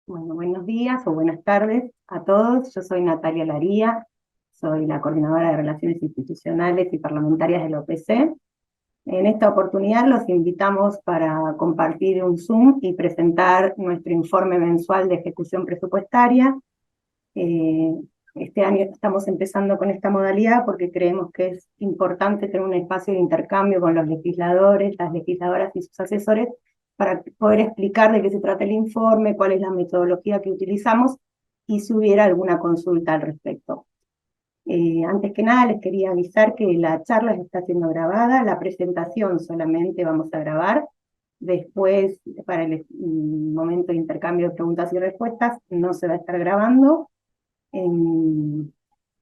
Bueno, buenos días o buenas tardes a todos. Yo soy Natalia Laría, soy la coordinadora de Relaciones Institucionales y Parlamentarias del OPC. En esta oportunidad los invitamos para compartir un Zoom y presentar nuestro informe mensual de ejecución presupuestaria. Eh, este año estamos empezando con esta modalidad porque creemos que es importante tener un espacio de intercambio con los legisladores, las legisladoras y sus asesores para poder explicar de qué se trata el informe, cuál es la metodología que utilizamos y si hubiera alguna consulta al respecto. Antes que nada les quería avisar que la charla está siendo grabada, la presentación solamente vamos a grabar, después para el momento de intercambio de preguntas y respuestas no se va a estar grabando.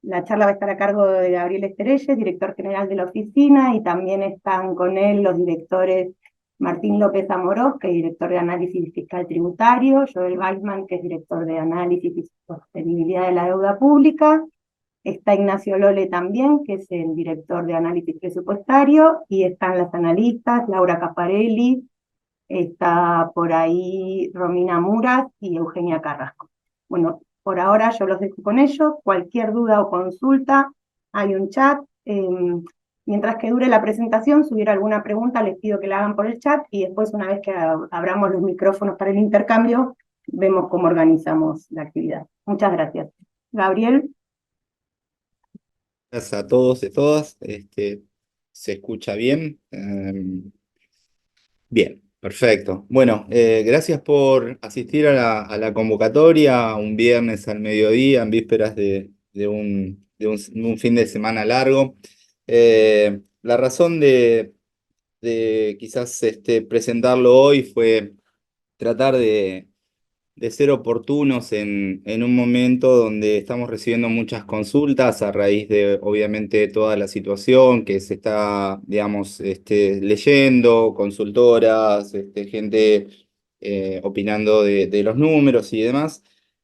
La charla va a estar a cargo de Gabriel Esterelles, director general de la oficina, y también están con él los directores Martín López Amorós, que es director de Análisis Fiscal Tributario, Joel Weissman, que es director de Análisis y Sostenibilidad de la Deuda Pública, está Ignacio Lole también, que es el director de Análisis Presupuestario, y están las analistas, Laura Caparelli, está por ahí Romina Muras y Eugenia Carrasco. Bueno, por ahora yo los dejo con ellos. Cualquier duda o consulta, hay un chat. Mientras que dure la presentación, si hubiera alguna pregunta, les pido que la hagan por el chat y después, una vez que abramos los micrófonos para el intercambio, vemos cómo organizamos la actividad. Muchas gracias. Gabriel. Gracias a todos y todas. ¿Se escucha bien? Bien, perfecto. Bueno, gracias por asistir a la convocatoria un viernes al mediodía, en vísperas de un fin de semana largo. La razón de quizás presentarlo hoy fue tratar de ser oportunos en un momento donde estamos recibiendo muchas consultas a raíz de, obviamente, toda la situación que se está, digamos, leyendo, consultoras, gente opinando de los números y demás.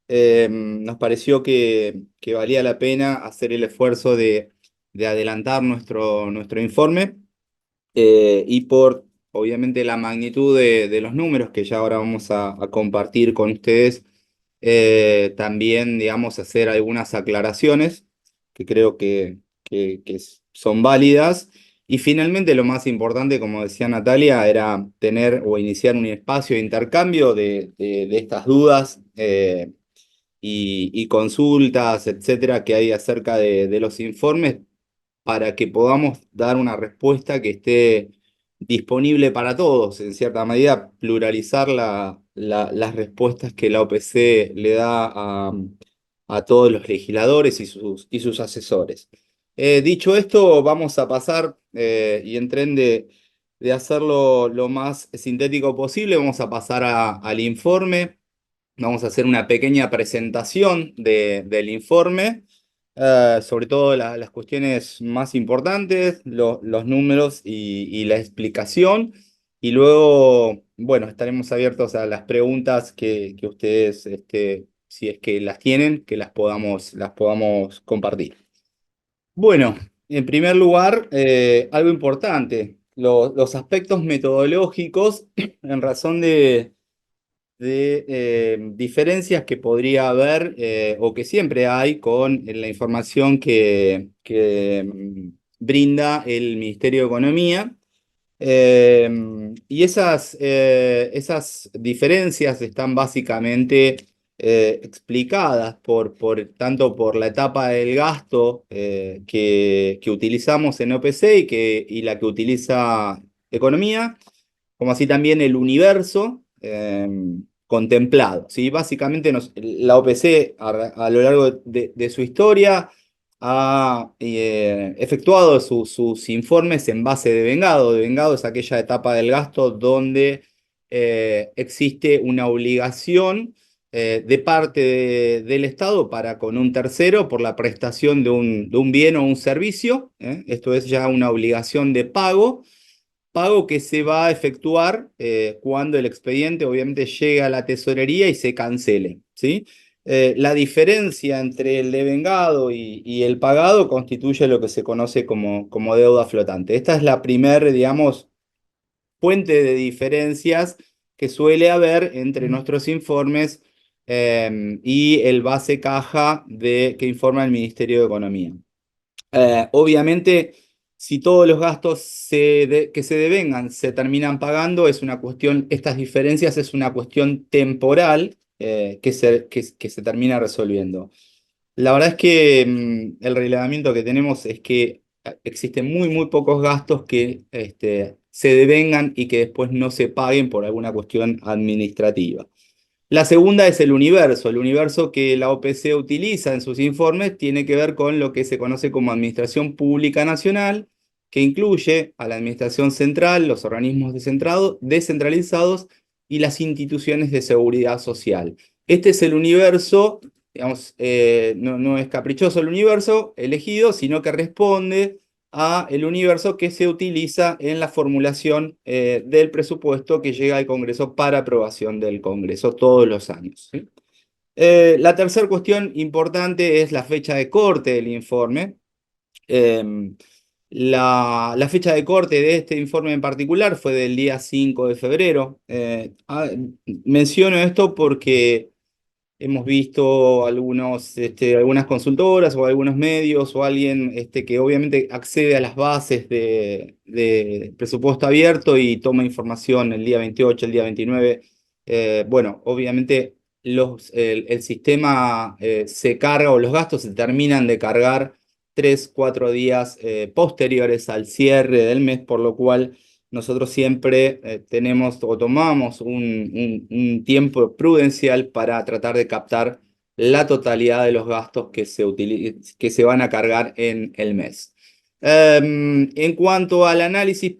Nos pareció que valía la pena hacer el esfuerzo de adelantar nuestro informe y por, obviamente, la magnitud de los números que ya ahora vamos a compartir con ustedes, también, digamos, hacer algunas aclaraciones que creo que son válidas. Y finalmente, lo más importante, como decía Natalia, era tener o iniciar un espacio de intercambio de estas dudas y consultas, etcétera, que hay acerca de los informes para que podamos dar una respuesta que esté disponible para todos, en cierta medida, pluralizar las respuestas que la OPC le da a todos los legisladores y sus asesores. Dicho esto, vamos a pasar, y en tren de hacerlo lo más sintético posible, vamos a pasar al informe. Vamos a hacer una pequeña presentación del informe, sobre todo las cuestiones más importantes, los números y la explicación. Y luego, bueno, estaremos abiertos a las preguntas que ustedes, si es que las tienen, que las podamos compartir. Bueno, en primer lugar, algo importante, los aspectos metodológicos en razón de diferencias que podría haber o que siempre hay con la información que brinda el Ministerio de Economía. Y esas diferencias están básicamente explicadas tanto por la etapa del gasto que utilizamos en OPC y la que utiliza Economía, como así también el universo contemplado, ¿sí? Básicamente la OPC a lo largo de su historia ha efectuado sus informes en base de vengado. De vengado es aquella etapa del gasto donde existe una obligación de parte del Estado para con un tercero por la prestación de un bien o un servicio. Esto es ya una obligación de pago que se va a efectuar cuando el expediente obviamente llegue a la tesorería y se cancele, ¿sí? La diferencia entre el devengado y el pagado constituye lo que se conoce como deuda flotante. Esta es la primera, digamos, fuente de diferencias que suele haber entre nuestros informes y el base caja que informa el Ministerio de Economía. Obviamente, si todos los gastos que se devengan se terminan pagando, es una cuestión, estas diferencias es una cuestión temporal que se termina resolviendo. La verdad es que el relevamiento que tenemos es que existen muy pocos gastos que se devengan y que después no se paguen por alguna cuestión administrativa. La segunda es el universo. El universo que la OPC utiliza en sus informes tiene que ver con lo que se conoce como Administración Pública Nacional, que incluye a la Administración Central, los organismos descentralizados y las instituciones de seguridad social. Este es el universo, digamos, no es caprichoso el universo elegido, sino que responde a el universo que se utiliza en la formulación del presupuesto que llega al Congreso para aprobación del Congreso todos los años, ¿sí? La tercera cuestión importante es la fecha de corte del informe. La fecha de corte de este informe en particular fue del día 5 de febrero. Menciono esto porque hemos visto algunas consultoras o algunos medios o alguien que obviamente accede a las bases de presupuesto abierto y toma información el día 28, el día 29. Bueno, obviamente el sistema se carga o los gastos se terminan de cargar 3, 4 días posteriores al cierre del mes, por lo cual nosotros siempre tenemos o tomamos un tiempo prudencial para tratar de captar la totalidad de los gastos que se van a cargar en el mes. En cuanto al análisis,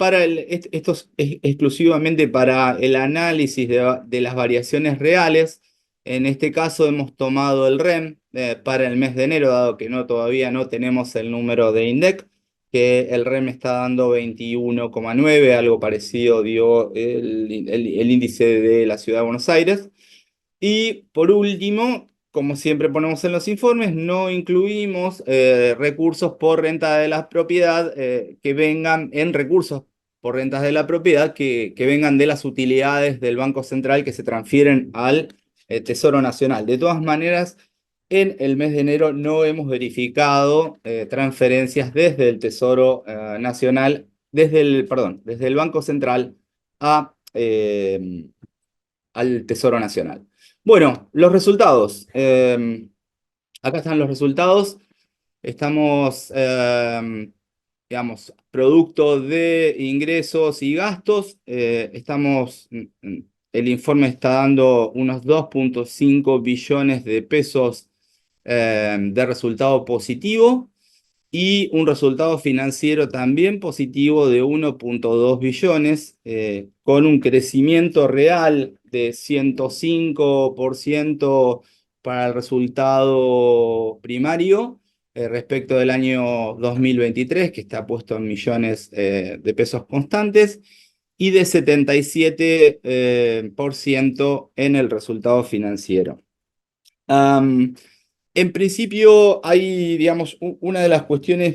esto es exclusivamente para el análisis de las variaciones reales. En este caso hemos tomado el REM para el mes de enero, dado que todavía no tenemos el número de INDEC, que el REM está dando 21,9, algo parecido dio el índice de la Ciudad de Buenos Aires. Y por último, como siempre ponemos en los informes, no incluimos recursos por renta de la propiedad que vengan en recursos por rentas de la propiedad que vengan de las utilidades del Banco Central que se transfieren al Tesoro Nacional. De todas maneras, en el mes de enero no hemos verificado transferencias desde el Tesoro Nacional, desde el Banco Central al Tesoro Nacional. Bueno, los resultados. Acá están los resultados. Estamos, digamos, producto de ingresos y gastos. El informe está dando unos 2,5 billones de pesos de resultado positivo y un resultado financiero también positivo de 1,2 billones, con un crecimiento real de 105% para el resultado primario respecto del año 2023, que está puesto en millones de pesos constantes, y de 77% en el resultado financiero. En principio hay, digamos, una de las cuestiones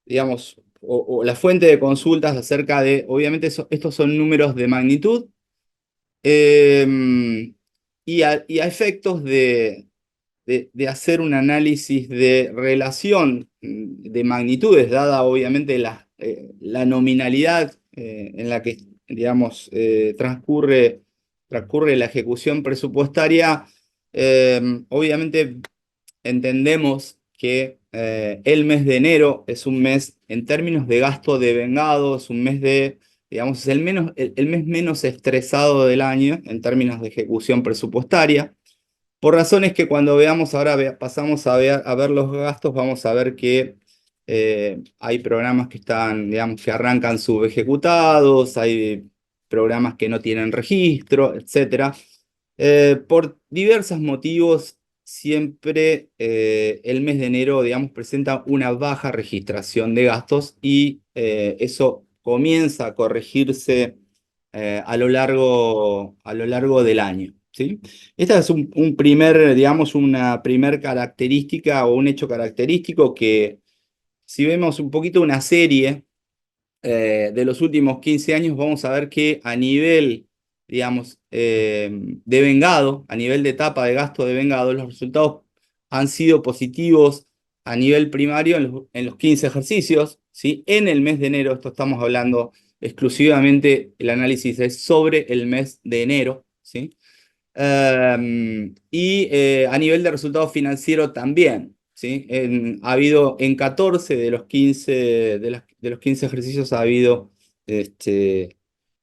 digamos, o la fuente de consultas acerca de, obviamente estos son números de magnitud, y a efectos de hacer un análisis de relación de magnitudes, dada obviamente la nominalidad en la que, digamos, transcurre la ejecución presupuestaria. Obviamente entendemos que el mes de enero es un mes, en términos de gasto devengado, es un mes digamos, es el mes menos estresado del año en términos de ejecución presupuestaria. Por razones que cuando veamos ahora, pasamos a ver los gastos, vamos a ver que hay programas que están, digamos, que arrancan subejecutados, hay programas que no tienen registro, etc. Por diversos motivos, siempre el mes de enero, digamos, presenta una baja registración de gastos y eso comienza a corregirse a lo largo del año, ¿sí? Esta es digamos, una primer característica o un hecho característico que, si vemos un poquito una serie de los últimos 15 años, vamos a ver que a nivel digamos, devengado, a nivel de etapa de gasto devengado, los resultados han sido positivos a nivel primario en los 15 ejercicios, ¿sí? En el mes de enero, esto estamos hablando exclusivamente, el análisis es sobre el mes de enero, ¿sí? A nivel de resultado financiero también, ¿sí? Ha habido en 14 de los 15, de los 15 ejercicios ha habido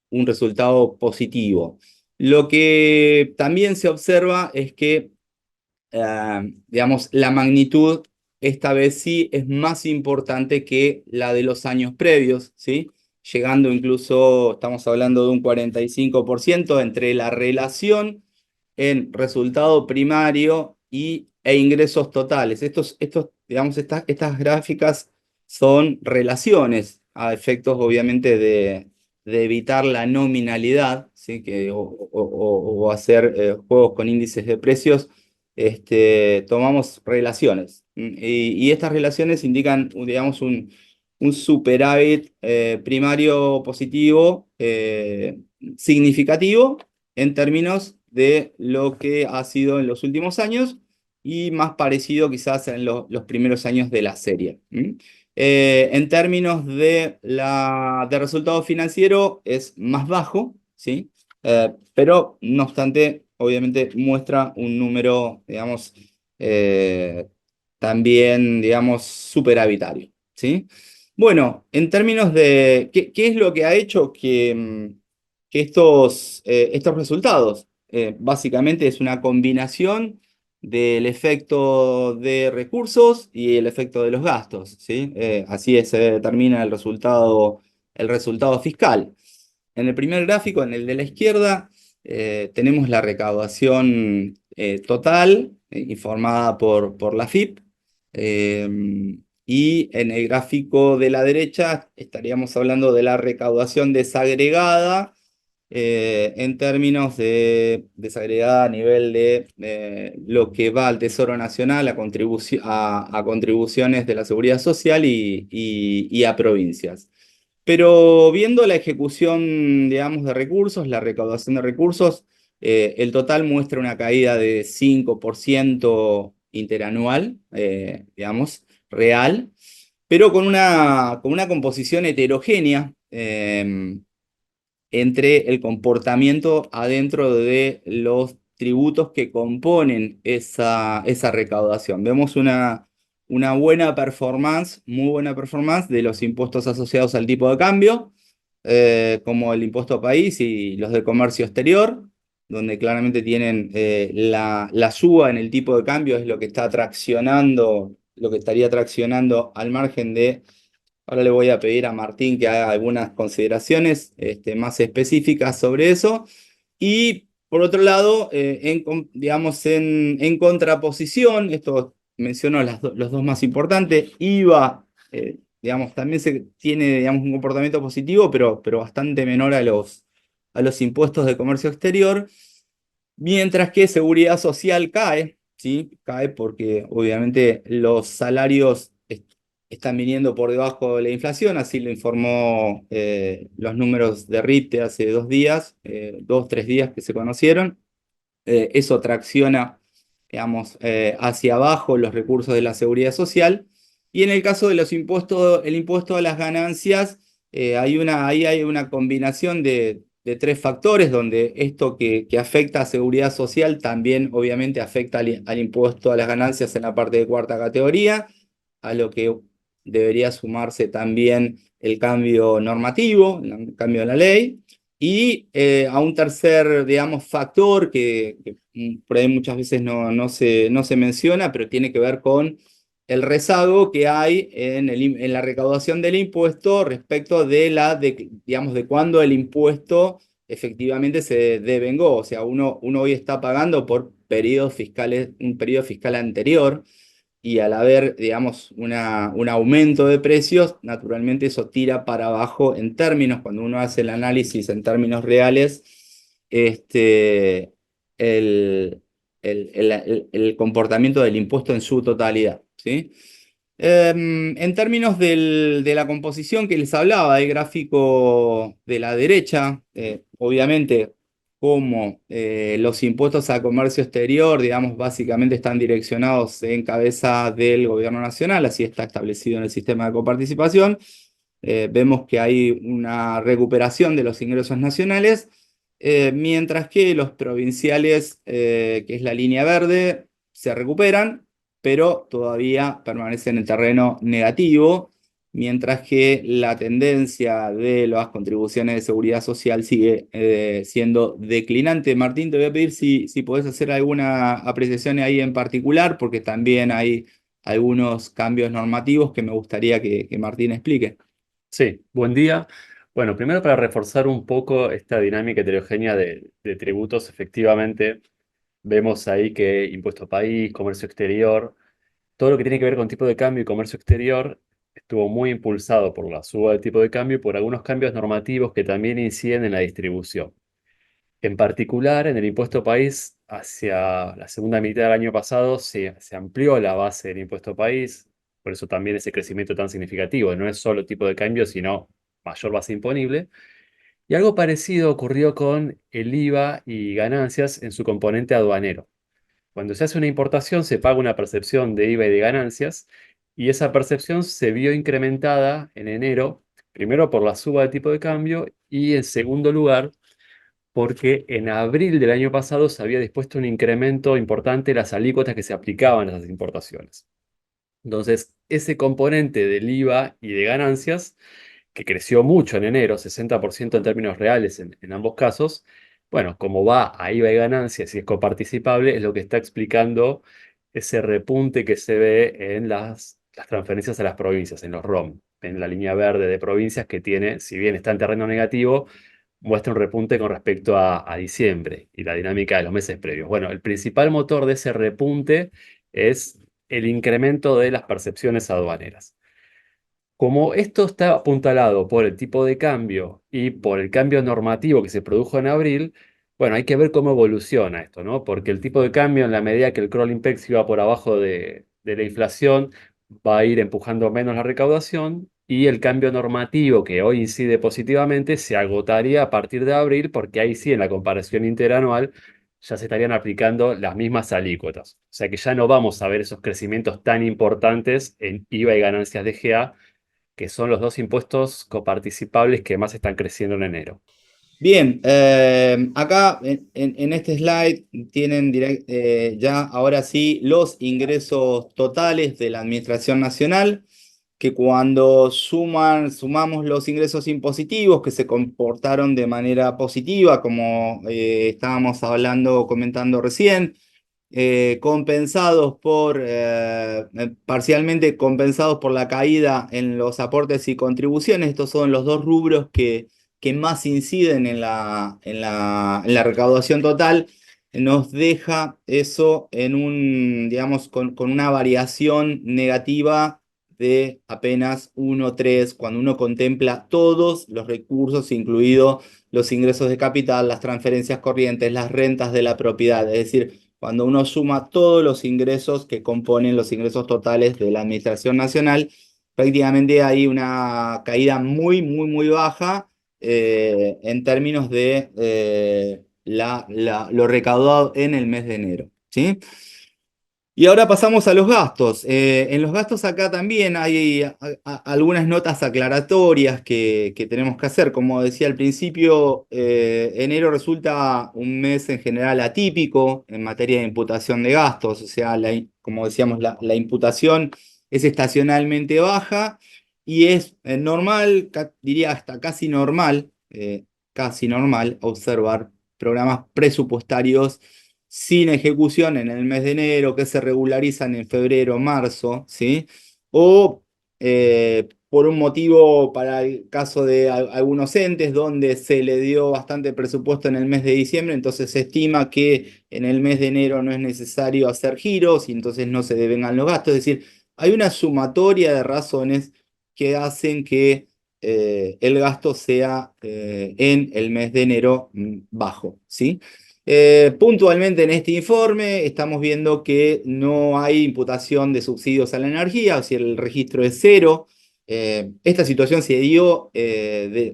un resultado positivo. Lo que también se observa es que, digamos, la magnitud esta vez sí es más importante que la de los años previos, ¿sí? Llegando incluso, estamos hablando de un 45% entre la relación en resultado primario e ingresos totales. Digamos, estas gráficas son relaciones a efectos, obviamente, de evitar la nominalidad, ¿sí? O hacer juegos con índices de precios. Tomamos relaciones. Y estas relaciones indican, digamos, un superávit primario positivo significativo en términos de lo que ha sido en los últimos años y más parecido quizás en los primeros años de la serie. En términos de resultado financiero es más bajo, ¿sí? Pero no obstante, obviamente muestra un número, digamos, también, digamos, superavitario, ¿sí? Bueno, en términos de qué es lo que ha hecho que estos resultados, básicamente es una combinación del efecto de recursos y el efecto de los gastos, ¿sí? Así se determina el resultado fiscal. En el primer gráfico, en el de la izquierda, tenemos la recaudación total, informada por la FIP, eh, y en el gráfico de la derecha estaríamos hablando de la recaudación desagregada, en términos de desagregada a nivel de lo que va al Tesoro Nacional a contribuciones de la Seguridad Social y a provincias. Pero viendo la ejecución, digamos, de recursos, la recaudación de recursos, el total muestra una caída de 5% interanual, digamos, real, pero con una composición heterogénea entre el comportamiento adentro de los tributos que componen esa recaudación. Vemos una buena performance, muy buena performance de los impuestos asociados al tipo de cambio, como el impuesto país y los de comercio exterior, donde claramente tienen la suba en el tipo de cambio es lo que está traccionando, lo que estaría traccionando al margen de. Ahora le voy a pedir a Martín que haga algunas consideraciones más específicas sobre eso. Y por otro lado, digamos, en contraposición, esto menciono los dos más importantes, IVA, digamos, también tiene, digamos, un comportamiento positivo, pero bastante menor a los impuestos de comercio exterior, mientras que seguridad social cae, ¿sí? Cae porque obviamente los salarios están viniendo por debajo de la inflación, así lo informó los números de RIPTE hace 2 días, 2, 3 días que se conocieron. Eso tracciona, digamos, hacia abajo los recursos de la seguridad social. Y en el caso de los impuestos, el impuesto a las ganancias, ahí hay una combinación de tres factores, donde esto que afecta a seguridad social también obviamente afecta al impuesto a las ganancias en la parte de cuarta categoría, a lo que debería sumarse también el cambio normativo, el cambio de la ley. Y a un tercer, digamos, factor que por ahí muchas veces no se menciona, pero tiene que ver con el rezago que hay en la recaudación del impuesto respecto digamos, de cuándo el impuesto efectivamente se devengó. O sea, uno hoy está pagando por periodos fiscales, un periodo fiscal anterior, y al haber, digamos, un aumento de precios, naturalmente eso tira para abajo en términos, cuando uno hace el análisis en términos reales, el, el comportamiento del impuesto en su totalidad, ¿sí? En términos de la composición que les hablaba, el gráfico de la derecha, obviamente cómo los impuestos a comercio exterior, digamos, básicamente están direccionados en cabeza del gobierno nacional, así está establecido en el sistema de coparticipación. Vemos que hay una recuperación de los ingresos nacionales, mientras que los provinciales, que es la línea verde, se recuperan, pero todavía permanecen en terreno negativo, mientras que la tendencia de las contribuciones de seguridad social sigue siendo declinante. Martín, te voy a pedir si podés hacer alguna apreciación ahí en particular, porque también hay algunos cambios normativos que me gustaría que Martín explique. Sí, buen día. Bueno, primero para reforzar un poco esta dinámica heterogénea de tributos, efectivamente, vemos ahí que impuesto país, comercio exterior, todo lo que tiene que ver con tipo de cambio y comercio exterior estuvo muy impulsado por la suba del tipo de cambio y por algunos cambios normativos que también inciden en la distribución. En particular, en el impuesto país, hacia la segunda mitad del año pasado se amplió la base del impuesto país, por eso también ese crecimiento tan significativo. No es solo tipo de cambio, sino mayor base imponible. Y algo parecido ocurrió con el IVA y ganancias en su componente aduanero. Cuando se hace una importación, se paga una percepción de IVA y de ganancias, y esa percepción se vio incrementada en enero, primero por la suba del tipo de cambio y en segundo lugar porque en abril del año pasado se había dispuesto un incremento importante de las alícuotas que se aplicaban a esas importaciones. Entonces, ese componente del IVA y de ganancias, que creció mucho en enero, 60% en términos reales en ambos casos, bueno, como va a IVA y ganancias y es coparticipable, es lo que está explicando ese repunte que se ve en las transferencias a las provincias, en los ROM, en la línea verde de provincias que tiene, si bien está en terreno negativo, muestra un repunte con respecto a diciembre y la dinámica de los meses previos. Bueno, el principal motor de ese repunte es el incremento de las percepciones aduaneras. Como esto está apuntalado por el tipo de cambio y por el cambio normativo que se produjo en abril, bueno, hay que ver cómo evoluciona esto, ¿no? Porque el tipo de cambio, en la medida que el crawling pex iba por abajo de la inflación, va a ir empujando menos la recaudación y el cambio normativo que hoy incide positivamente se agotaría a partir de abril porque ahí sí, en la comparación interanual, ya se estarían aplicando las mismas alícuotas. O sea que ya no vamos a ver esos crecimientos tan importantes en IVA y ganancias de GA, que son los dos impuestos coparticipables que más están creciendo en enero. Bien, acá en este slide tienen ya ahora sí los ingresos totales de la Administración Nacional, que cuando sumamos los ingresos impositivos que se comportaron de manera positiva, como estábamos hablando, comentando recién, parcialmente compensados por la caída en los aportes y contribuciones. Estos son los dos rubros que más inciden en la recaudación total. Nos deja eso en digamos, con una variación negativa de apenas 1,3 cuando uno contempla todos los recursos, incluidos los ingresos de capital, las transferencias corrientes, las rentas de la propiedad. Es decir, cuando uno suma todos los ingresos que componen los ingresos totales de la Administración Nacional, prácticamente hay una caída muy, muy, muy baja en términos de lo recaudado en el mes de enero, ¿sí? Y ahora pasamos a los gastos. En los gastos acá también hay algunas notas aclaratorias que tenemos que hacer. Como decía al principio, enero resulta un mes en general atípico en materia de imputación de gastos. O sea, como decíamos, la imputación es estacionalmente baja y es normal, diría hasta casi normal observar programas presupuestarios sin ejecución en el mes de enero, que se regularizan en febrero, marzo, ¿sí? O por un motivo, para el caso de algunos entes, donde se le dio bastante presupuesto en el mes de diciembre, entonces se estima que en el mes de enero no es necesario hacer giros y entonces no se devengan los gastos. Es decir, hay una sumatoria de razones que hacen que el gasto sea en el mes de enero bajo, ¿sí? Puntualmente en este informe estamos viendo que no hay imputación de subsidios a la energía, o sea, el registro es cero. Esta situación se dio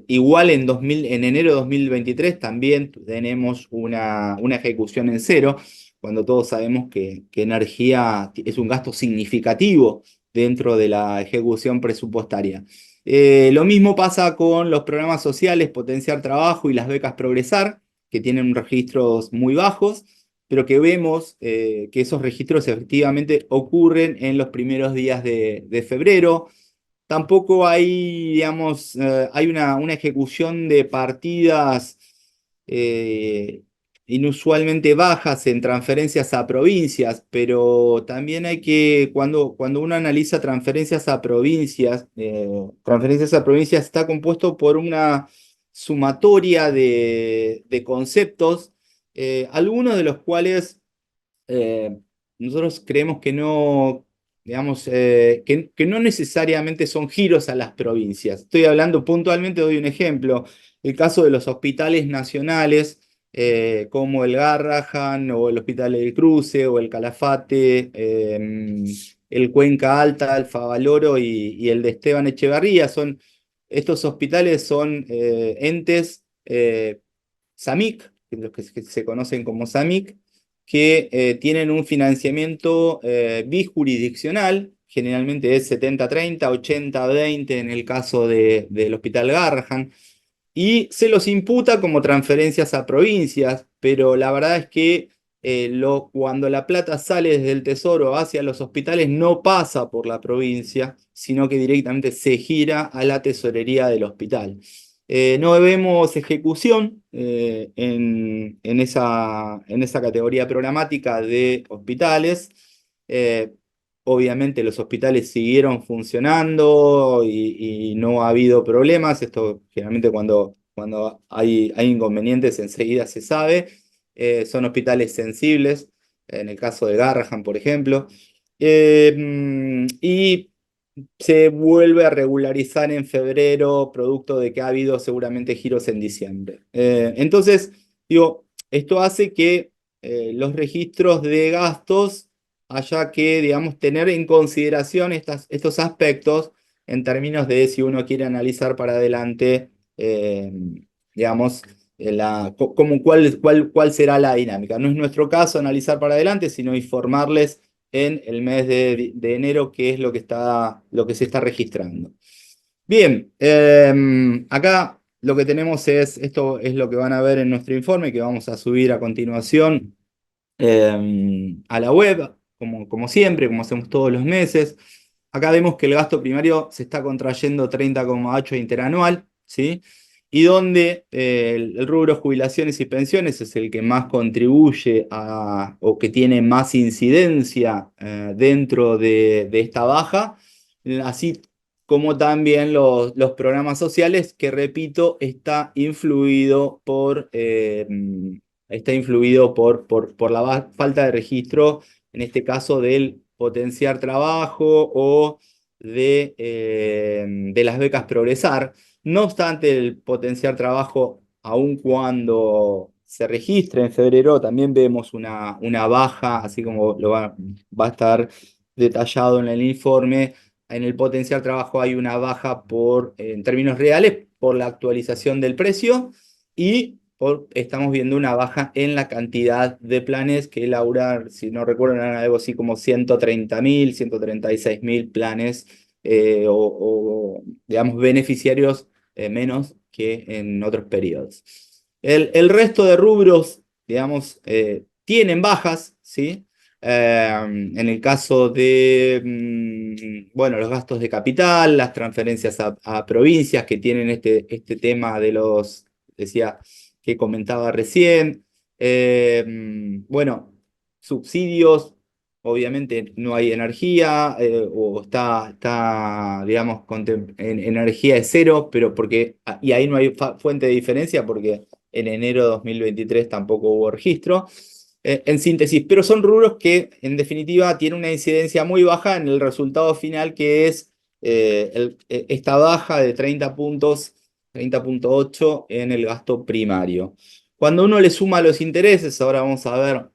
igual en enero de 2023, también tenemos una ejecución en cero, cuando todos sabemos que energía es un gasto significativo dentro de la ejecución presupuestaria. Lo mismo pasa con los programas sociales, Potenciar Trabajo y las becas Progresar, que tienen registros muy bajos, pero que vemos que esos registros efectivamente ocurren en los primeros días de febrero. Tampoco hay, digamos, hay una ejecución de partidas eh, inusualmente bajas en transferencias a provincias, pero también hay que, cuando uno analiza transferencias a provincias está compuesto por una sumatoria de conceptos, algunos de los cuales eh, nosotros creemos que no, digamos, que no necesariamente son giros a las provincias. Estoy hablando puntualmente, doy un ejemplo, el caso de los hospitales nacionales, como el Garrahan, o el Hospital del Cruce, o el Calafate, el Cuenca Alta, el Favaloro y el de Esteban Echeverría. Estos hospitales son entes SAMIC, los que se conocen como SAMIC, que tienen un financiamiento bijurisdiccional, generalmente es 70-30, 80-20 en el caso del Hospital Garrahan, y se los imputa como transferencias a provincias, pero la verdad es que cuando la plata sale desde el Tesoro hacia los hospitales no pasa por la provincia, sino que directamente se gira a la tesorería del hospital. No vemos ejecución en esa categoría programática de hospitales. Eh, Obviamente los hospitales siguieron funcionando y no ha habido problemas. Esto generalmente cuando hay inconvenientes enseguida se sabe. Son hospitales sensibles, en el caso de Garrahan, por ejemplo. Y se vuelve a regularizar en febrero, producto de que ha habido seguramente giros en diciembre. Entonces, digo, esto hace que los registros de gastos haya que, digamos, tener en consideración estos aspectos en términos de si uno quiere analizar para adelante, digamos, cuál será la dinámica. No es nuestro caso analizar para adelante, sino informarles en el mes de enero qué es lo que se está registrando. Bien, acá lo que tenemos esto es lo que van a ver en nuestro informe que vamos a subir a continuación a la web, como siempre, como hacemos todos los meses. Acá vemos que el gasto primario se está contrayendo 30,8 interanual, ¿sí? Y donde el rubro jubilaciones y pensiones es el que más contribuye o que tiene más incidencia dentro de esta baja, así como también los programas sociales, que repito, está influido por la falta de registro, en este caso del Potenciar Trabajo o de las becas Progresar. No obstante, el Potenciar Trabajo, aun cuando se registre en febrero, también vemos una baja, así como va a estar detallado en el informe. En el Potenciar Trabajo hay una baja en términos reales por la actualización del precio y estamos viendo una baja en la cantidad de planes que Laura, si no recuerdo, eran algo así como 130.000, 136.000 planes digamos, beneficiarios menos que en otros periodos. El resto de rubros, digamos, tienen bajas, ¿sí? En el caso de, bueno, los gastos de capital, las transferencias a provincias que tienen este tema decía, que comentaba recién. Bueno, subsidios, obviamente no hay energía, o está digamos, en energía de cero, pero y ahí no hay fuente de diferencia porque en enero de 2023 tampoco hubo registro. En síntesis, pero son rubros que en definitiva tienen una incidencia muy baja en el resultado final, que es esta baja de 30 puntos, 30,8 en el gasto primario. Cuando uno le suma los intereses, ahora vamos a ver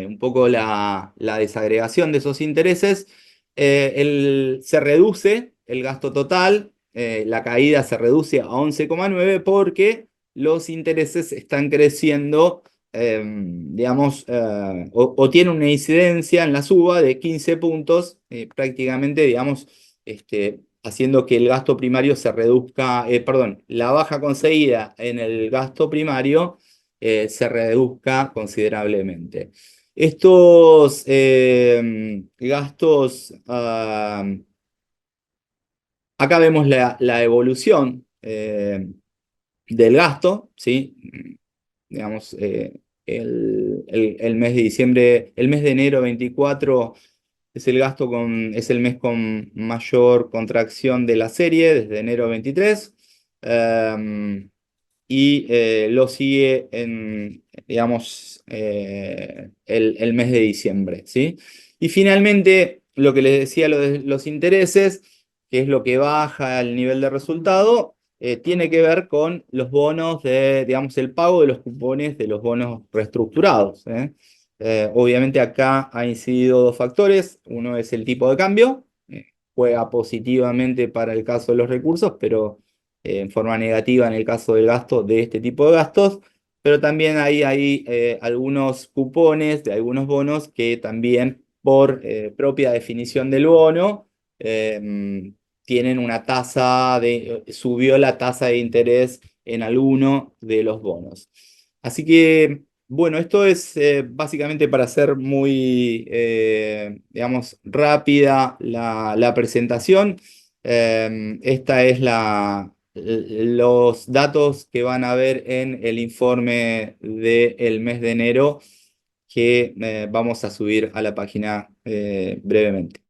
un poco la desagregación de esos intereses, se reduce el gasto total, la caída se reduce a 11,9 porque los intereses están creciendo, digamos, o tienen una incidencia en la suba de 15 puntos, prácticamente, digamos, haciendo que el gasto primario se reduzca, perdón, la baja conseguida en el gasto primario se reduzca considerablemente. Estos gastos, acá vemos la evolución del gasto, ¿sí? Digamos, el mes de diciembre, el mes de enero 24 es es el mes con mayor contracción de la serie desde enero 23. Y lo sigue en, digamos, el mes de diciembre, ¿sí? Y finalmente, lo que les decía, lo de los intereses, que es lo que baja el nivel de resultado, tiene que ver con los bonos digamos, el pago de los cupones de los bonos reestructurados, ¿eh? Obviamente acá ha incidido dos factores. Uno es el tipo de cambio, juega positivamente para el caso de los recursos, pero en forma negativa en el caso del gasto de este tipo de gastos, pero también hay algunos cupones de algunos bonos que también por propia definición del bono tienen una subió la tasa de interés en alguno de los bonos. Así que, bueno, esto es básicamente para hacer muy, digamos, rápida la presentación. Esta es los datos que van a ver en el informe del mes de enero que vamos a subir a la página brevemente.